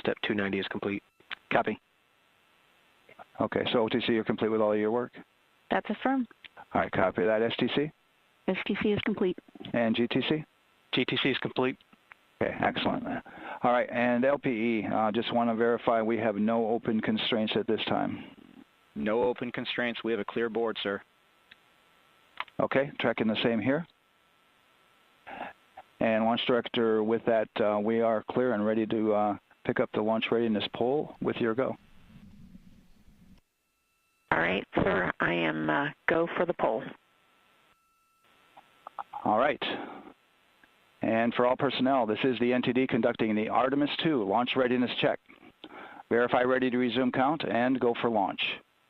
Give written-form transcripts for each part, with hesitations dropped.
step 290 is complete. Copy. Okay, so OTC, you're complete with all of your work? That's affirmed. All right, copy that. STC? STC is complete. And GTC? GTC is complete. Okay, excellent. All right, and LPE, just want to verify we have no open constraints at this time. No open constraints. We have a clear board, sir. Okay, tracking the same here. And Launch Director, with that, we are clear and ready to pick up the launch readiness poll with your go. All right, sir, I am go for the poll. All right. And for all personnel, this is the NTD conducting the Artemis II launch readiness check. Verify ready to resume count and go for launch.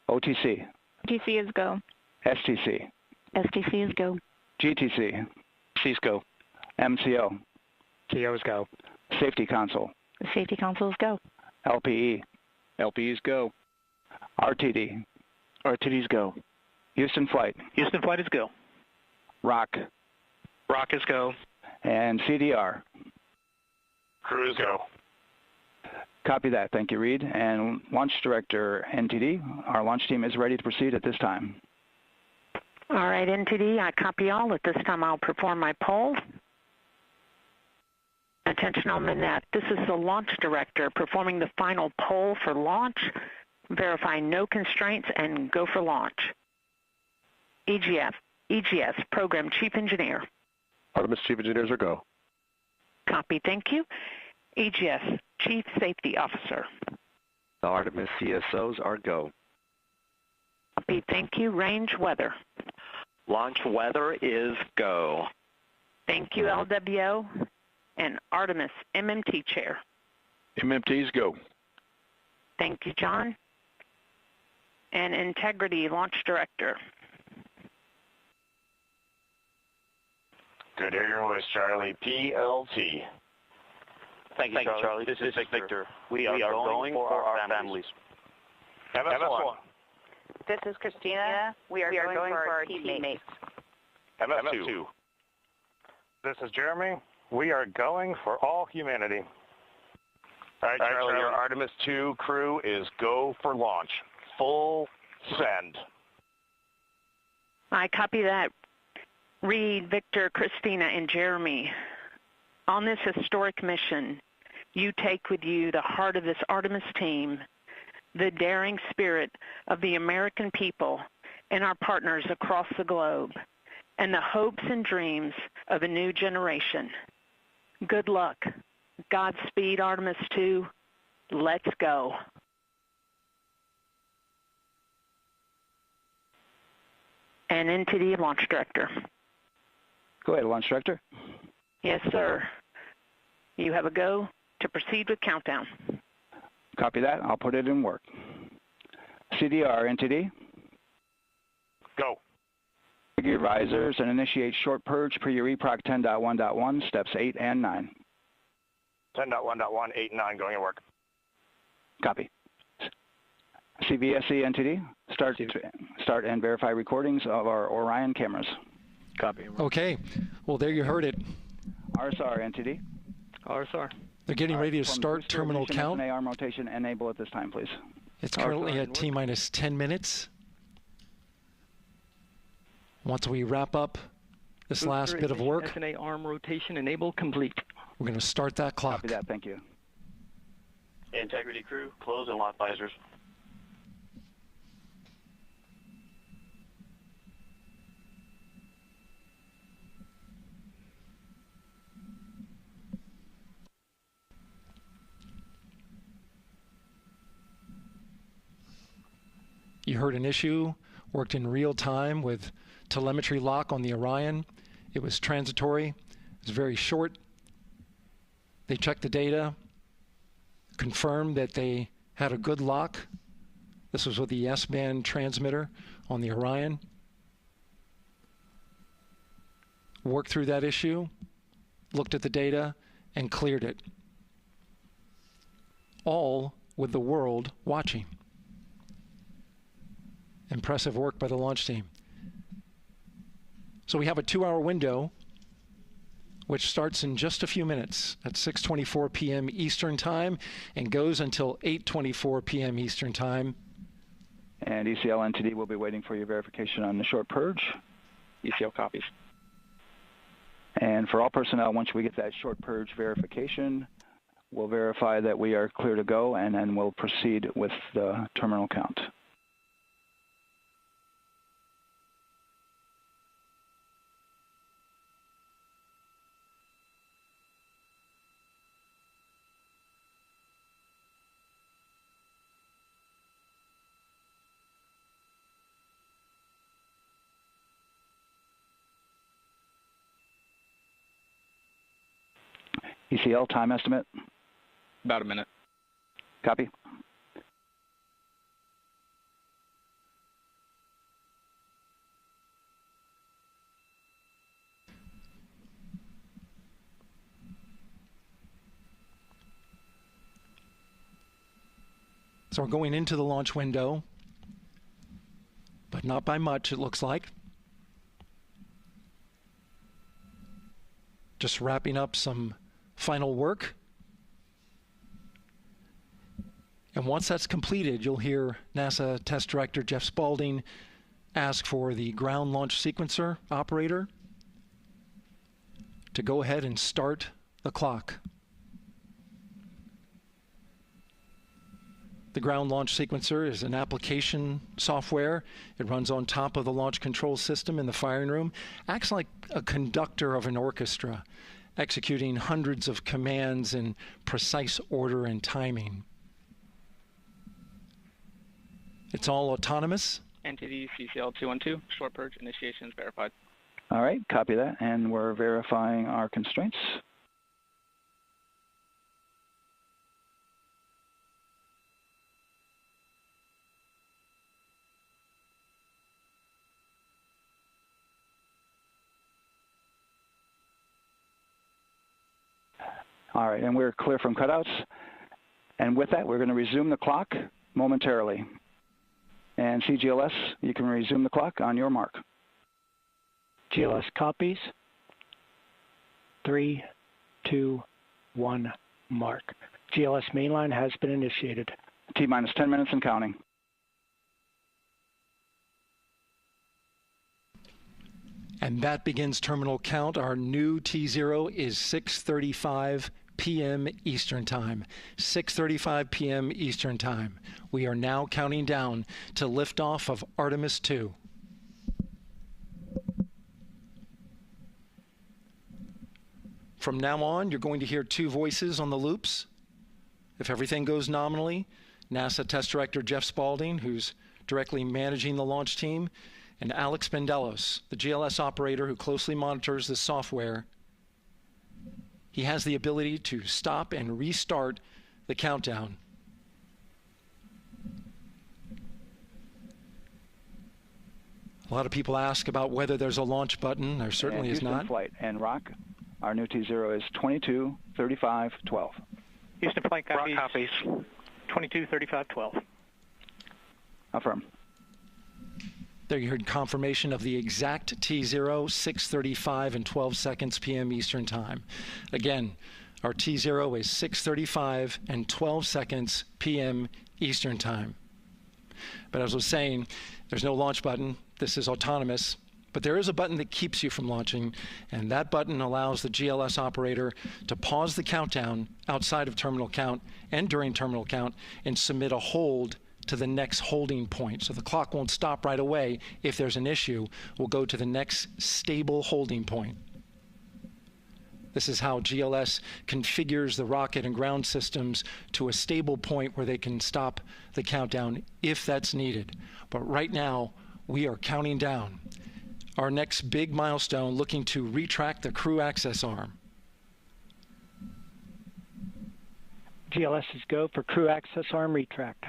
OTC. OTC is go. STC. STC is go. GTC. C's go. MCO. CO is go. Safety Console. The Safety Console is go. LPE. LPE's go. RTD. RTD's go. Houston Flight. Houston Flight is go. ROC. ROC is go. And CDR. Crew is go. Copy that. Thank you, Reed. And Launch Director, NTD, our launch team is ready to proceed at this time. All right, NTD, I copy all. At this time, I'll perform my poll. Attention on the net. This is the Launch Director performing the final poll for launch. Verify no constraints and go for launch. EGS, Program Chief Engineer. Artemis Chief Engineers are go. Copy, thank you. EGS, Chief Safety Officer. The Artemis CSOs are go. Copy, thank you. Range Weather. Launch weather is go. Thank you, LWO. And Artemis MMT Chair. MMT's go. Thank you, John. And Integrity Launch Director. Good to hear your voice, Charlie. PLT. Thank you, Charlie. This is Victor. We are going for our families. MS1. This is Christina. We are going for our teammates. MS2. This is Jeremy. We are going for all humanity. All right, Charlie, your Artemis II crew is go for launch. Full send. I copy that. Reed, Victor, Christina, and Jeremy. On this historic mission, you take with you the heart of this Artemis team, the daring spirit of the American people and our partners across the globe, and the hopes and dreams of a new generation. Good luck. Godspeed, Artemis II. Let's go. And NTD Launch Director. Go ahead, Launch Director. Yes, sir. You have a go to proceed with countdown. Copy that. I'll put it in work. CDR, NTD. Go. Your risers and initiate short purge per your EPROC 10.1.1, steps 8 and 9. 10.1.1, 8 and 9 going to work. Copy. CVSE, NTD. Start and verify recordings of our Orion cameras. Copy. Okay. Well, there you heard it. RSR, NTD. RSR. They're getting ready to start terminal count. SNA arm rotation enable at this time, please. It's currently at T-minus 10 minutes. Once we wrap up this last bit of work, SNA arm rotation enable complete. We're going to start that clock. Copy that. Thank you. Integrity crew, close and lock visors. You heard an issue, worked in real time with telemetry lock on the Orion. It was transitory. It was very short. They checked the data, confirmed that they had a good lock. This was with the S-band transmitter on the Orion. Worked through that issue, looked at the data, and cleared it. All with the world watching. Impressive work by the launch team. So we have a 2-hour window which starts in just a few minutes at 6:24 p.m. Eastern Time and goes until 8:24 p.m. Eastern Time. And ECL NTD will be waiting for your verification on the short purge. ECL copies. And for all personnel, once we get that short purge verification, we'll verify that we are clear to go, and then we'll proceed with the terminal count. ECL time estimate? About a minute. Copy. So we're going into the launch window, but not by much, it looks like. Just wrapping up some final work. And once that's completed, you'll hear NASA Test Director Jeff Spaulding ask for the ground launch sequencer operator to go ahead and start the clock. The ground launch sequencer is an application software. It runs on top of the launch control system in the firing room, acts like a conductor of an orchestra, executing hundreds of commands in precise order and timing. It's all autonomous. NTD CCL 212, short purge initiation is verified. All right, copy that, and we're verifying our constraints. All right, and we're clear from cutouts. And with that, we're going to resume the clock momentarily. And CGLS, you can resume the clock on your mark. GLS copies. 3, 2, 1, mark. GLS mainline has been initiated. T-minus 10 minutes and counting. And that begins terminal count. Our new T0 is 6:35 p.m. Eastern Time. 6:35 p.m. Eastern Time. We are now counting down to liftoff of Artemis II. From now on, you're going to hear two voices on the loops. If everything goes nominally, NASA Test Director Jeff Spaulding, who's directly managing the launch team, and Alex Bendelos, the GLS operator who closely monitors the software. He has the ability to stop and restart the countdown. A lot of people ask about whether there's a launch button. There certainly is not. Flight and Rock, our new T0 is 22:35:12. Houston flight copies. Rock copies. 22:35:12. Affirm. There you heard confirmation of the exact T0, 6:35 and 12 seconds p.m. Eastern Time. Again, our T0 is 6:35 and 12 seconds p.m. Eastern Time. But as I was saying, there's no launch button. This is autonomous. But there is a button that keeps you from launching, and that button allows the GLS operator to pause the countdown outside of terminal count and during terminal count and submit a hold to the next holding point. So the clock won't stop right away. If there's an issue, we'll go to the next stable holding point. This is how GLS configures the rocket and ground systems to a stable point where they can stop the countdown if that's needed. But right now, we are counting down. Our next big milestone, looking to retract the crew access arm. GLS is go for crew access arm retract.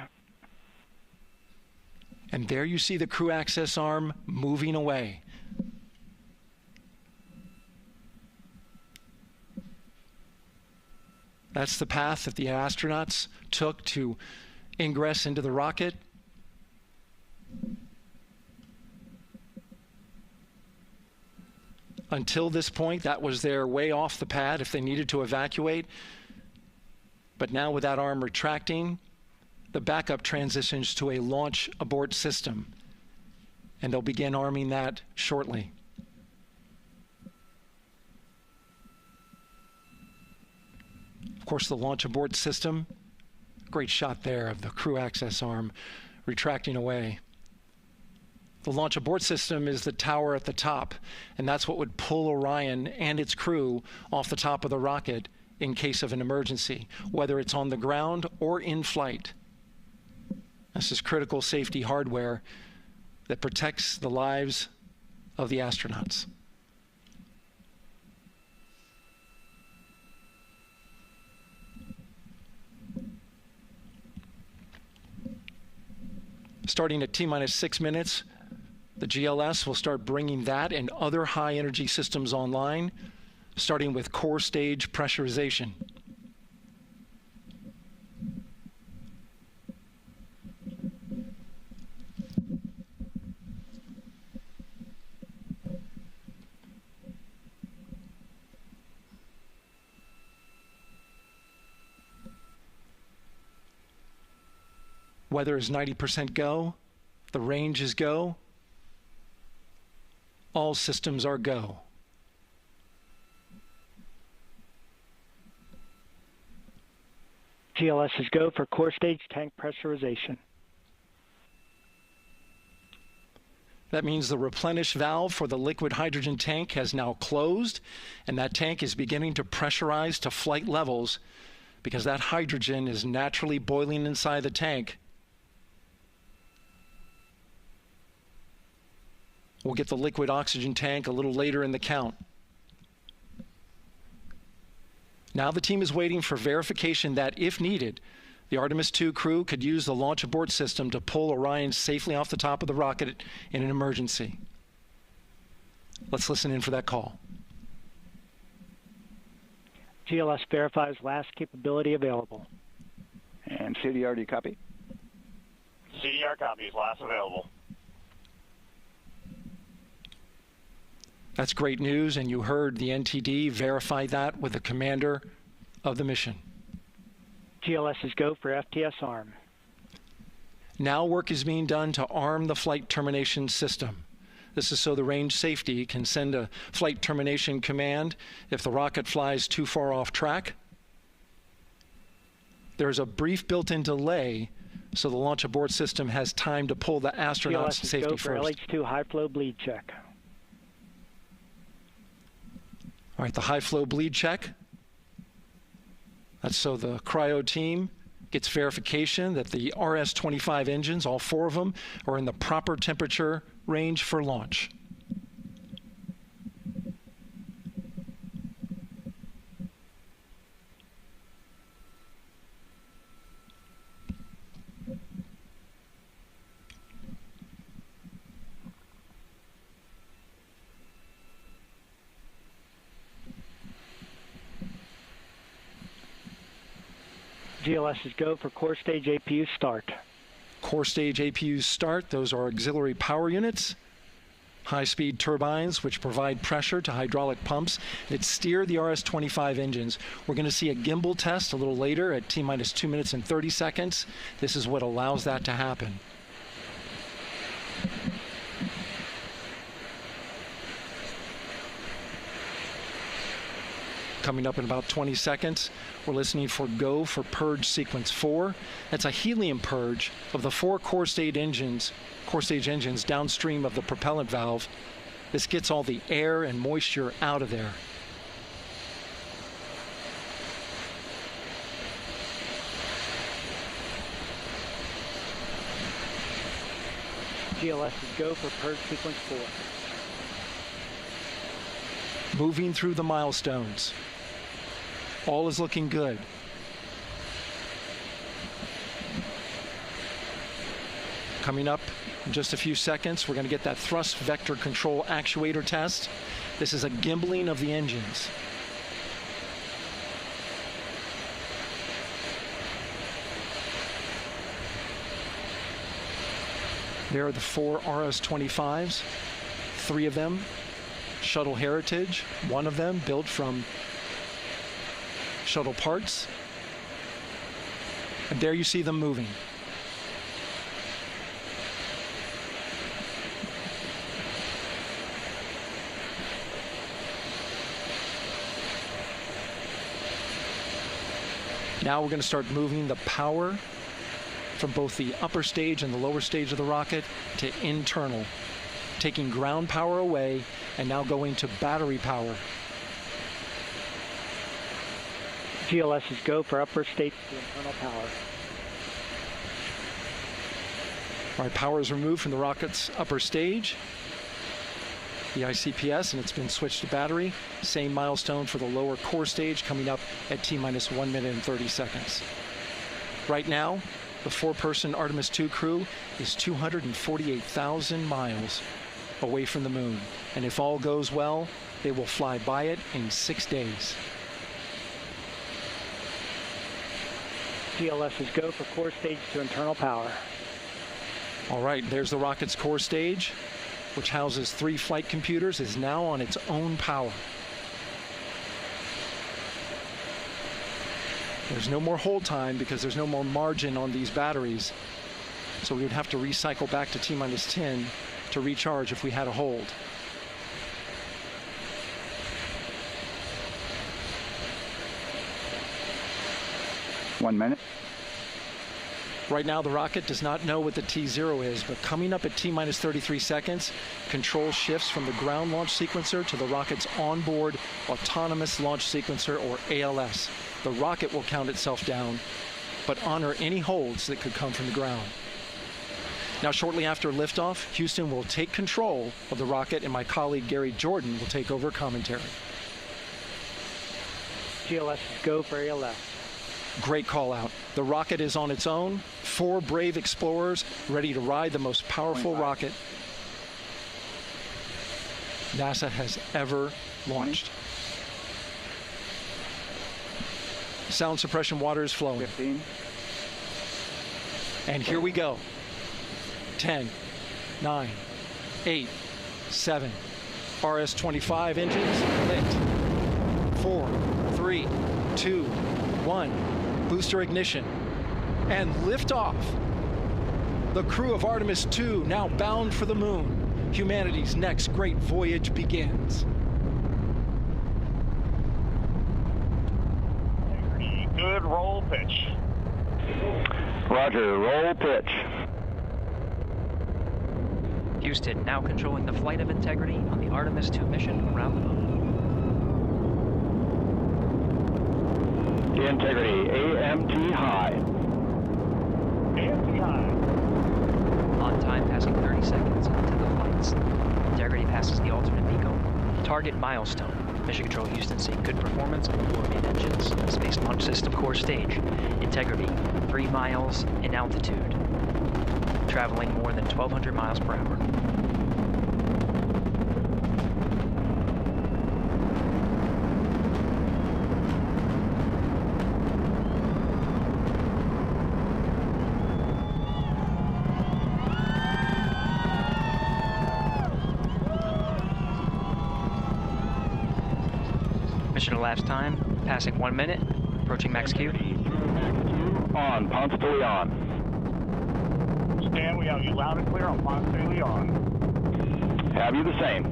And there you see the crew access arm moving away. That's the path that the astronauts took to ingress into the rocket. Until this point, that was their way off the pad if they needed to evacuate. But now with that arm retracting, the backup transitions to a launch abort system, and they'll begin arming that shortly. Of course, the launch abort system, great shot there of the crew access arm retracting away. The launch abort system is the tower at the top, and that's what would pull Orion and its crew off the top of the rocket in case of an emergency, whether it's on the ground or in flight. This is critical safety hardware that protects the lives of the astronauts. Starting at T-minus 6 minutes, the GLS will start bringing that and other high-energy systems online, starting with core stage pressurization. Weather is 90% go. The range is go. All systems are go. GLS is go for core stage tank pressurization. That means the replenish valve for the liquid hydrogen tank has now closed, and that tank is beginning to pressurize to flight levels because that hydrogen is naturally boiling inside the tank. We'll get the liquid oxygen tank a little later in the count. Now the team is waiting for verification that, if needed, the Artemis II crew could use the launch abort system to pull Orion safely off the top of the rocket in an emergency. Let's listen in for that call. GLS verifies last capability available. And CDR, do you copy? CDR copies, last available. That's great news, and you heard the NTD verify that with the commander of the mission. GLS is go for FTS arm. Now work is being done to arm the flight termination system. This is so the range safety can send a flight termination command if the rocket flies too far off track. There's a brief built-in delay, so the launch abort system has time to pull the astronauts to safety first. GLS is go for LH2 high flow bleed check. All right, the high flow bleed check. That's so the cryo team gets verification that the RS-25 engines, all 4 of them, are in the proper temperature range for launch. GLS is go for core stage APU start. Core stage APUs start. Those are auxiliary power units, high-speed turbines which provide pressure to hydraulic pumps that steer the RS-25 engines. We're going to see a gimbal test a little later at T-minus 2 minutes and 30 seconds. This is what allows that to happen. Coming up in about 20 seconds, we're listening for go for purge sequence 4. That's a helium purge of the 4 core stage engines downstream of the propellant valve. This gets all the air and moisture out of there. GLS is go for purge sequence 4. Moving through the milestones. All is looking good. Coming up in just a few seconds, we're going to get that thrust vector control actuator test. This is a gimbaling of the engines. There are the 4 RS-25s, 3 of them shuttle heritage, one of them built from shuttle parts. And there you see them moving. Now we're going to start moving the power from both the upper stage and the lower stage of the rocket to internal, taking ground power away and now going to battery power. GLS is go for upper stage to internal power. All right, power is removed from the rocket's upper stage, the ICPS, and it's been switched to battery. Same milestone for the lower core stage coming up at T-minus 1 minute and 30 seconds. Right now, the 4-person Artemis II crew is 248,000 miles away from the moon. And if all goes well, they will fly by it in 6 days. GLS is go for core stage to internal power. All right, there's the rocket's core stage, which houses 3 flight computers, is now on its own power. There's no more hold time because there's no more margin on these batteries. So we would have to recycle back to T-minus 10 to recharge if we had a hold. One minute. Right now, the rocket does not know what the T0 is, but coming up at T-minus 33 seconds, control shifts from the ground launch sequencer to the rocket's onboard autonomous launch sequencer, or ALS. The rocket will count itself down, but honor any holds that could come from the ground. Now, shortly after liftoff, Houston will take control of the rocket, and my colleague Gary Jordan will take over commentary. GLS is go for ALS. Great call out. The rocket is on its own. 4 brave explorers ready to ride the most powerful rocket NASA has ever launched. Sound suppression water is flowing. 15. And here we go. 10, 9, 8, 7. RS-25 engines lit. 4, 3, 2, 1. Booster ignition. And liftoff. The crew of Artemis II now bound for the moon. Humanity's next great voyage begins. Good roll pitch. Roger, roll pitch. Houston now controlling the flight of Integrity on the Artemis II mission around the moon. Integrity, AMT high. AMT high. On time, passing 30 seconds into the flights. Integrity passes the alternate beacon. Target milestone. Mission Control Houston seeing good performance on the 4 main engines. Space Launch System core stage. Integrity, 3 miles in altitude. Traveling more than 1,200 miles per hour. Mission elapsed time, passing 1 minute, approaching max Q. On, Ponce de Leon. Stan, we have you loud and clear on Ponce de Leon. Have you the same?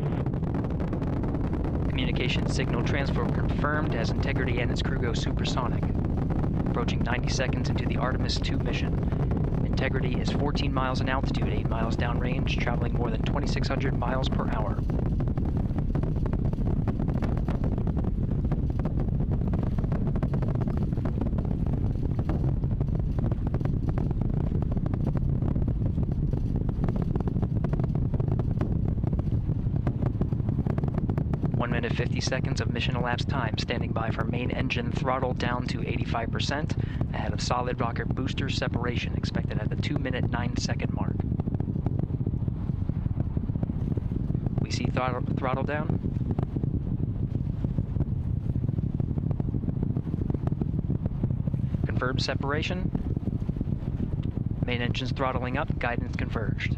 Communication signal transfer confirmed as Integrity and its crew go supersonic. Approaching 90 seconds into the Artemis II mission. Integrity is 14 miles in altitude, 8 miles downrange, traveling more than 2,600 miles per hour. Minute 50 seconds of mission elapsed time, standing by for main engine throttle down to 85%, ahead of solid rocket booster separation, expected at the 2-minute 9-second mark. We see throttle down. Confirmed separation. Main engines throttling up, guidance converged.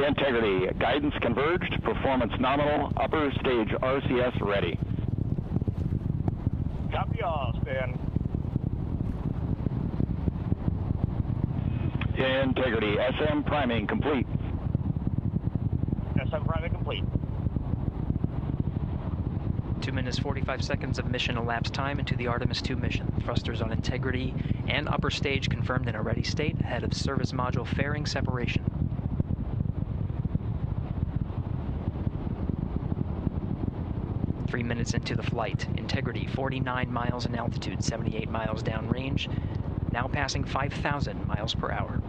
Integrity, guidance converged, performance nominal, upper stage RCS ready. Copy all, Stan. Integrity, SM priming complete. SM priming complete. 2 minutes 45 seconds of mission elapsed time into the Artemis II mission. Thrusters on Integrity and upper stage confirmed in a ready state ahead of service module fairing separation. Three minutes into the flight. Integrity 49 miles in altitude, 78 miles downrange, now passing 5,000 miles per hour.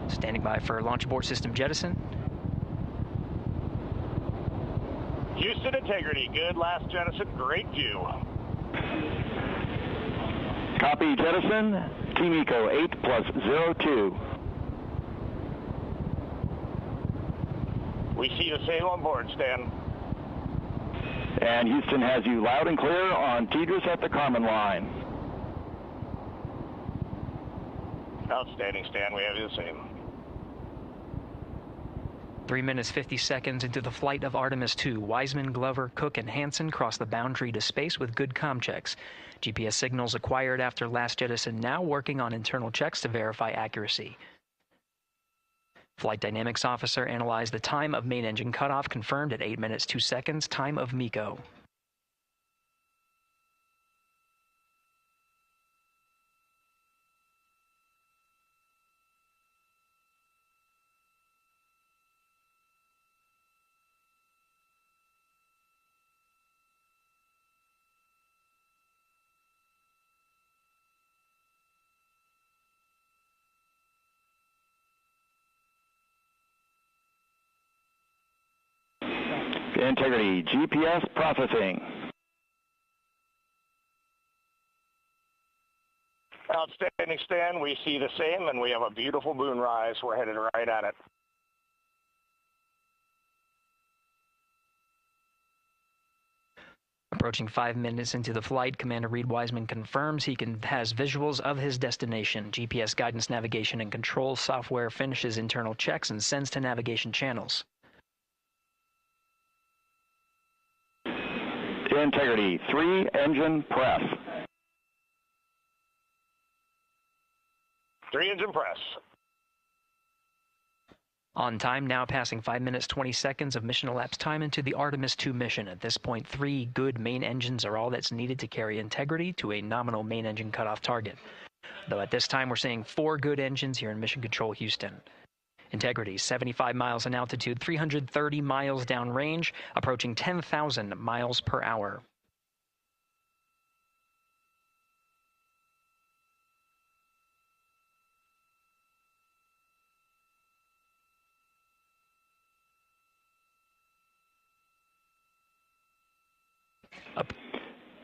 Standing by for launch abort system jettison. Houston Integrity, good last jettison, great view. Copy jettison, Team Eco 8+02. We see the same on board, Stan. And Houston has you loud and clear on TDRS at the Kármán line. Outstanding, Stan, we have you the same. 3 minutes 50 seconds into the flight of Artemis II, Wiseman, Glover, Cook, and Hansen cross the boundary to space with good comm checks. GPS signals acquired after last jettison now working on internal checks to verify accuracy. Flight Dynamics Officer analyzed the time of main engine cutoff, confirmed at 8 minutes 2 seconds, time of MECO. Integrity, GPS processing. Outstanding, Stan. We see the same, and we have a beautiful moonrise. We're headed right at it. Approaching 5 minutes into the flight, Commander Reed Wiseman confirms he has visuals of his destination. GPS guidance, navigation, and control software finishes internal checks and sends to navigation channels. Integrity, 3 engine press. 3 engine press. On time, now passing 5 minutes 20 seconds of mission elapsed time into the Artemis II mission. At this point, 3 good main engines are all that's needed to carry Integrity to a nominal main engine cutoff target. Though at this time, we're seeing 4 good engines here in Mission Control Houston. Integrity, 75 miles in altitude, 330 miles downrange, approaching 10,000 miles per hour.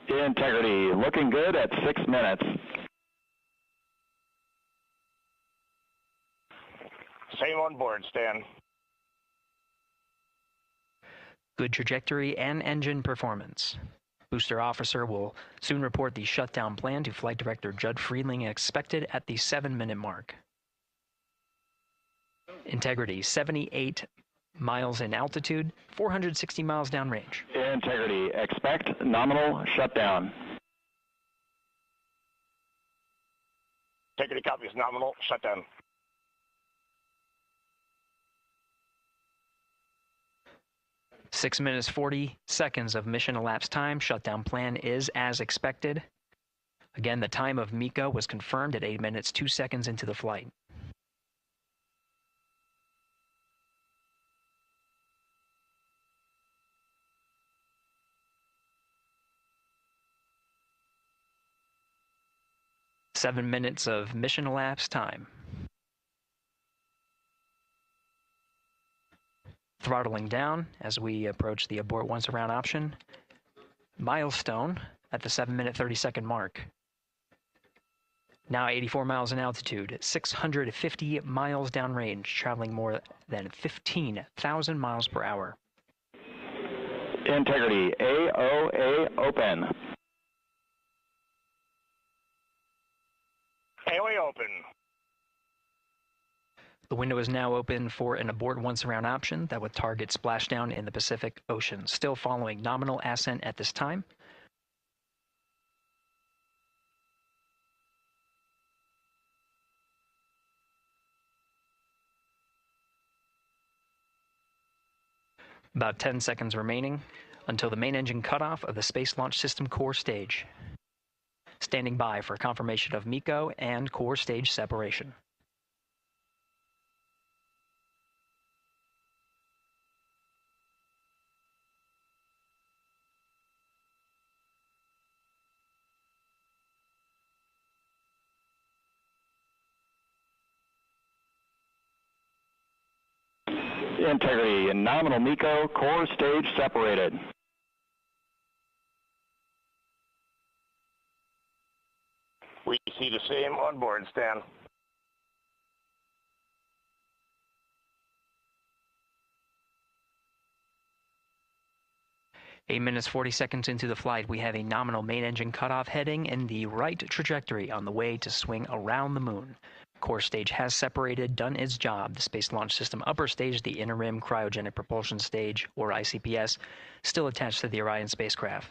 Integrity, looking good at 6 minutes. Same on board, Stan. Good trajectory and engine performance. Booster officer will soon report the shutdown plan to Flight Director Judd Friedling, expected at the 7-minute mark. Integrity, 78 miles in altitude, 460 miles downrange. Integrity, expect nominal shutdown. Integrity copies nominal shutdown. Six minutes 40 seconds of mission elapsed time. Shutdown plan is as expected. Again, the time of MECO was confirmed at 8 minutes 2 seconds into the flight. Seven minutes of mission elapsed time. Throttling down as we approach the abort once around option. Milestone at the 7-minute 30-second mark. Now 84 miles in altitude, 650 miles downrange, traveling more than 15,000 miles per hour. Integrity, AOA open. AOA open. The window is now open for an abort once around option that would target splashdown in the Pacific Ocean. Still following nominal ascent at this time. About 10 seconds remaining until the main engine cutoff of the Space Launch System core stage. Standing by for confirmation of MECO and core stage separation. Integrity and nominal MECO, core stage separated. We see the same on board, Stan. Eight minutes, 40 seconds into the flight, we have a nominal main engine cutoff heading in the right trajectory on the way to swing around the moon. Core stage has separated, done its job. The Space Launch System upper stage, the interim cryogenic propulsion stage, or ICPS, still attached to the Orion spacecraft.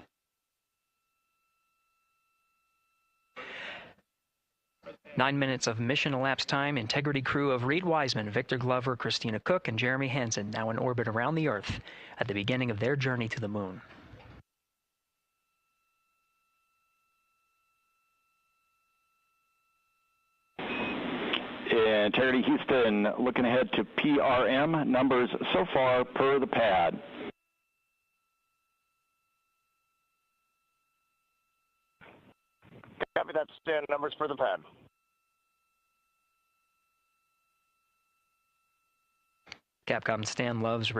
Nine minutes of mission elapsed time. Integrity crew of Reed Wiseman, Victor Glover, Christina Cook, and Jeremy Hansen now in orbit around the Earth at the beginning of their journey to the moon. Integrity Houston, looking ahead to PRM numbers so far per the pad. Copy that, Stan. Numbers for the pad. Capcom Stan Loves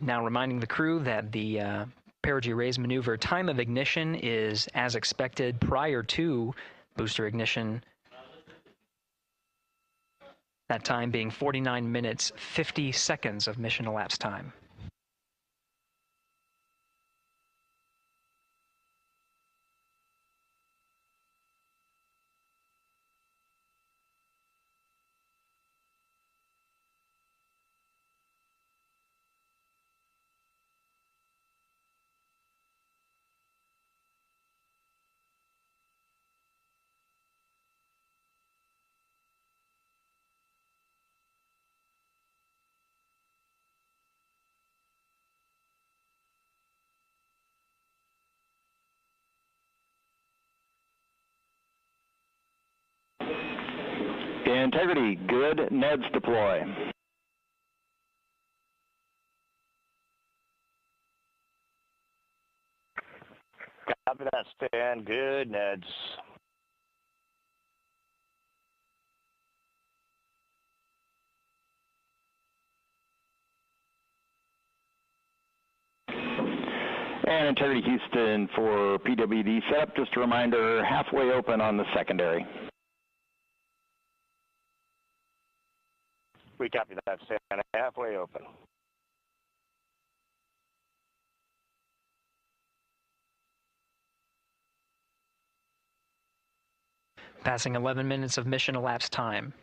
now reminding the crew that the perigee raise maneuver time of ignition is as expected prior to booster ignition. That time being 49 minutes, 50 seconds of mission elapsed time. Integrity, good. NEDS deploy. Copy that, Stan. Good, Neds. And Integrity Houston for PWD setup. Just a reminder, halfway open on the secondary. We copy that, Stan. Halfway open. Passing 11 minutes of mission elapsed time.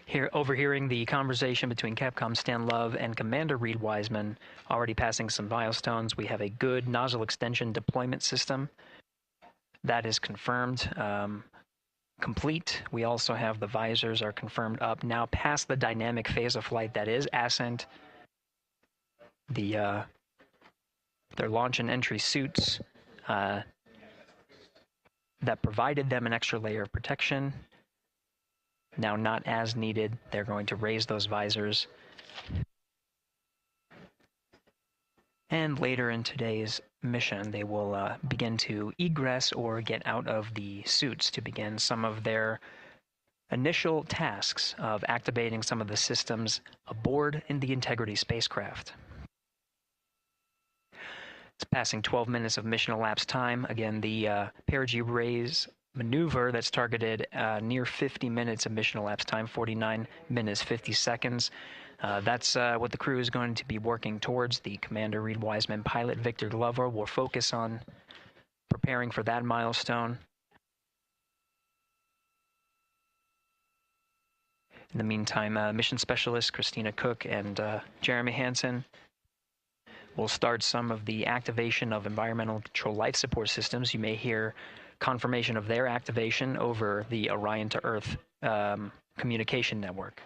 Here, overhearing the conversation between Capcom Stan Love and Commander Reed Wiseman, already passing some milestones. We have a good nozzle extension deployment system. That is confirmed. Complete. We also have the visors are confirmed up. Now past the dynamic phase of flight, that is ascent. Their launch and entry suits that provided them an extra layer of protection. Now not as needed. They're going to raise those visors. And later in today's mission, they will begin to egress or get out of the suits to begin some of their initial tasks of activating some of the systems aboard in the Integrity spacecraft. It's passing 12 minutes of mission elapsed time. Again, the perigee raise maneuver that's targeted near 50 minutes of mission elapsed time, 49 minutes, 50 seconds. That's what the crew is going to be working towards. The Commander Reed Wiseman, pilot Victor Glover will focus on preparing for that milestone. In the meantime, mission specialists Christina Cook and Jeremy Hansen will start some of the activation of environmental control life support systems. You may hear confirmation of their activation over the Orion to Earth communication network.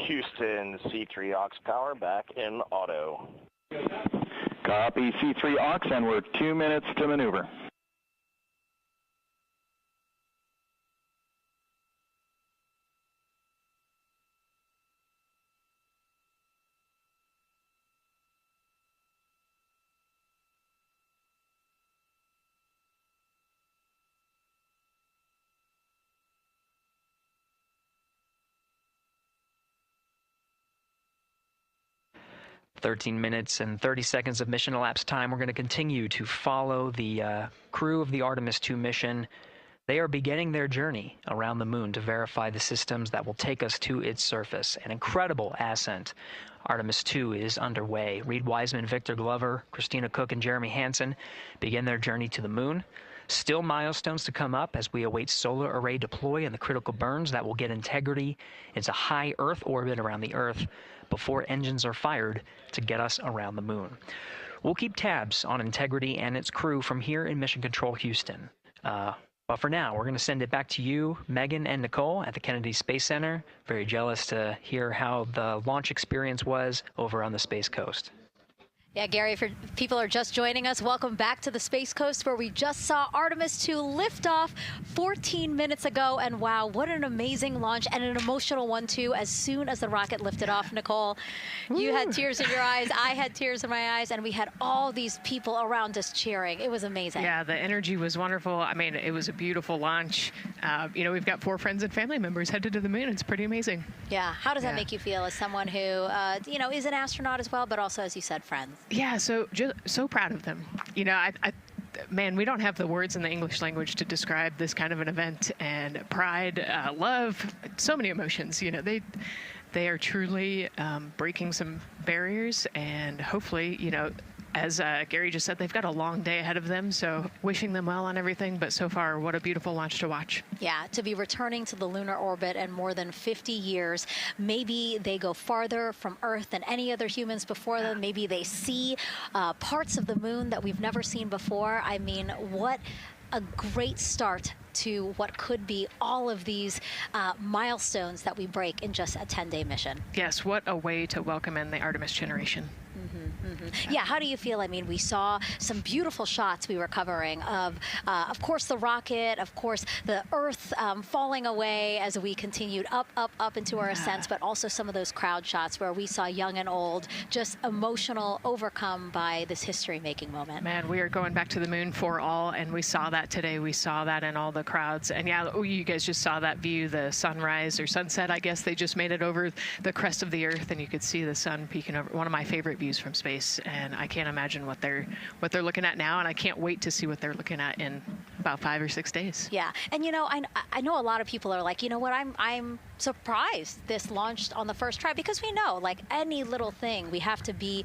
Houston, C3 aux power back in auto. Copy C3 aux, and we're 2 minutes to maneuver. $13 minutes and 30 seconds of mission elapsed time. We're going to continue to follow the crew of the Artemis II mission. They are beginning their journey around the moon to verify the systems that will take us to its surface. An incredible ascent. Artemis II is underway. Reed Wiseman, Victor Glover, Christina Cook, and Jeremy Hansen begin their journey to the moon. Still milestones to come up as we await solar array deploy and the critical burns that will get Integrity into high Earth orbit around the Earth before engines are fired to get us around the moon. We'll keep tabs on Integrity and its crew from here in Mission Control Houston. But for now, we're going to send it back to you, Megan and Nicole at the Kennedy Space Center. Very jealous to hear how the launch experience was over on the Space Coast. Yeah, Gary, if people are just joining us, welcome back to the Space Coast, where we just saw Artemis II lift off 14 minutes ago. And wow, what an amazing launch, and an emotional one, too, as soon as the rocket lifted off. Nicole, you had tears in your eyes, I had tears in my eyes, and we had all these people around us cheering. It was amazing. Yeah, the energy was wonderful. I mean, it was a beautiful launch. You know, we've got 4 friends and family members headed to the moon. It's pretty amazing. Yeah, how does that make you feel as someone who, you know, is an astronaut as well, but also, as you said, friends? Yeah, so proud of them. You know, man, we don't have the words in the English language to describe this kind of an event, and pride, love, so many emotions. You know, they are truly breaking some barriers, and hopefully, you know, as Gary just said, they've got a long day ahead of them, so wishing them well on everything. But so far, what a beautiful launch to watch. Yeah, to be returning to the lunar orbit in more than 50 years. Maybe they go farther from Earth than any other humans before them. Maybe they see parts of the moon that we've never seen before. I mean, what a great start to what could be all of these milestones that we break in just a 10-day mission. Yes, what a way to welcome in the Artemis generation. Yeah, how do you feel? I mean, we saw some beautiful shots we were covering of course, the rocket, of course, the Earth falling away as we continued up into our ascents, but also some of those crowd shots where we saw young and old, just emotional, overcome by this history-making moment. Man, we are going back to the moon for all, and we saw that today. We saw that in all the crowds. And yeah, you guys just saw that view, the sunrise or sunset, I guess. They just made it over the crest of the Earth, and you could see the sun peeking over. One of my favorite views from space, and I can't imagine what they're looking at now, and I can't wait to see what they're looking at in about 5 or 6 days. Yeah, and you know, I know a lot of people are like, you know what, I'm surprised this launched on the first try, because we know, like any little thing, we have to be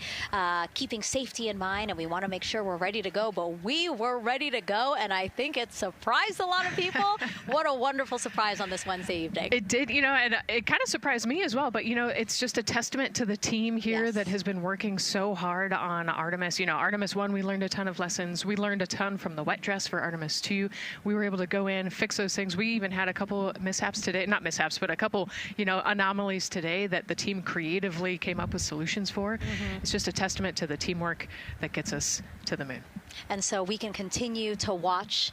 keeping safety in mind, and we want to make sure we're ready to go. But we were ready to go, and I think it surprised a lot of people. What a wonderful surprise on this Wednesday evening. It did, you know, and it kind of surprised me as well. But you know, it's just a testament to the team here that has been working so hard on Artemis. You know, Artemis 1, we learned a ton of lessons. We learned a ton from the wet dress for Artemis 2. We were able to go in, fix those things. We even had a couple mishaps today, not mishaps, but a couple, you know, anomalies today that the team creatively came up with solutions for. It's just a testament to the teamwork that gets us to the moon. And so we can continue to watch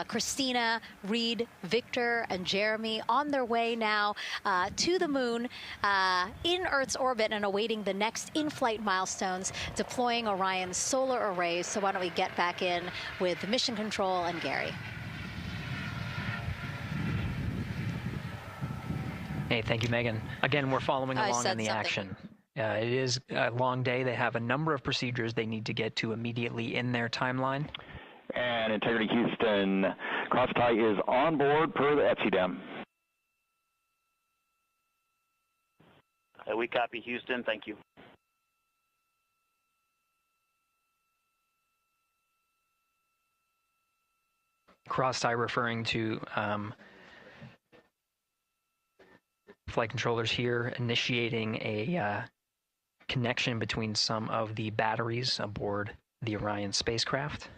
Christina, Reed, Victor, and Jeremy on their way now to the moon in Earth's orbit and awaiting the next in-flight milestones, deploying Orion's solar arrays. So why don't we get back in with Mission Control and Gary. Hey, thank you, Megan. Again, we're following along in the action. It is a long day. They have a number of procedures they need to get to immediately in their timeline. And Integrity Houston, cross tie is on board per the ETSI We copy Houston. Thank you. Cross-tie referring to flight controllers here initiating a connection between some of the batteries aboard the Orion spacecraft,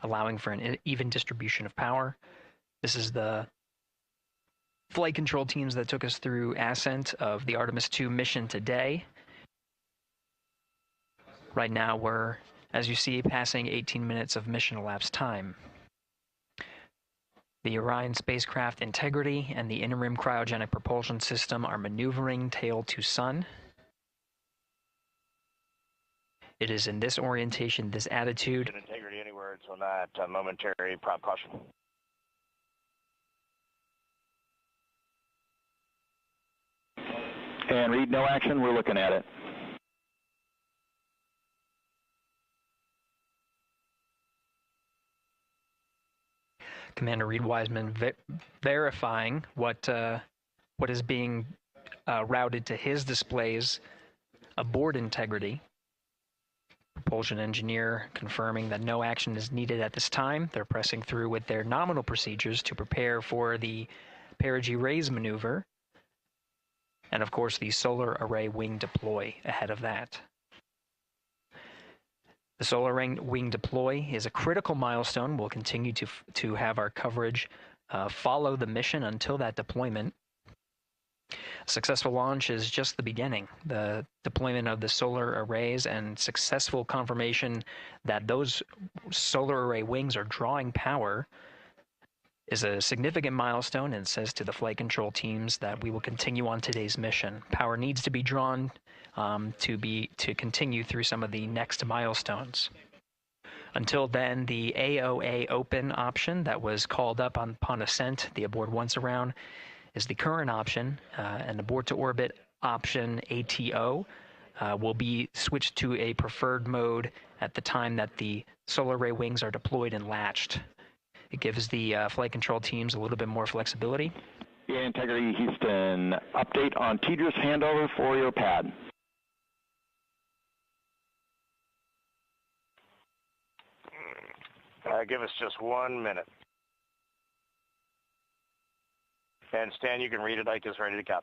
allowing for an even distribution of power. This is the flight control teams that took us through ascent of the Artemis II mission today. Right now we're, as you see, passing 18 minutes of mission elapsed time. The Orion spacecraft integrity and the interim cryogenic propulsion system are maneuvering tail to sun. It is in this orientation, this attitude. Integrity anywhere until that momentary prop caution. And Reed, no action. We're looking at it. Commander Reed Wiseman verifying what is being routed to his displays aboard integrity. Propulsion engineer confirming that no action is needed at this time. They're pressing through with their nominal procedures to prepare for the perigee raise maneuver. And of course, the solar array wing deploy ahead of that. The solar wing deploy is a critical milestone. We'll continue to have our coverage follow the mission until that deployment. A successful launch is just the beginning. The deployment of the solar arrays and successful confirmation that those solar array wings are drawing power is a significant milestone and says to the flight control teams that we will continue on today's mission. Power needs to be drawn to continue through some of the next milestones. Until then, the AOA open option that was called up upon ascent, the aboard once around, is the current option, and abort to orbit option ATO will be switched to a preferred mode at the time that the solar array wings are deployed and latched. It gives the flight control teams a little bit more flexibility. Integrity Houston, update on TDRS handover for your pad. Give us just 1 minute. And Stan, you can read it. Ike is ready to copy.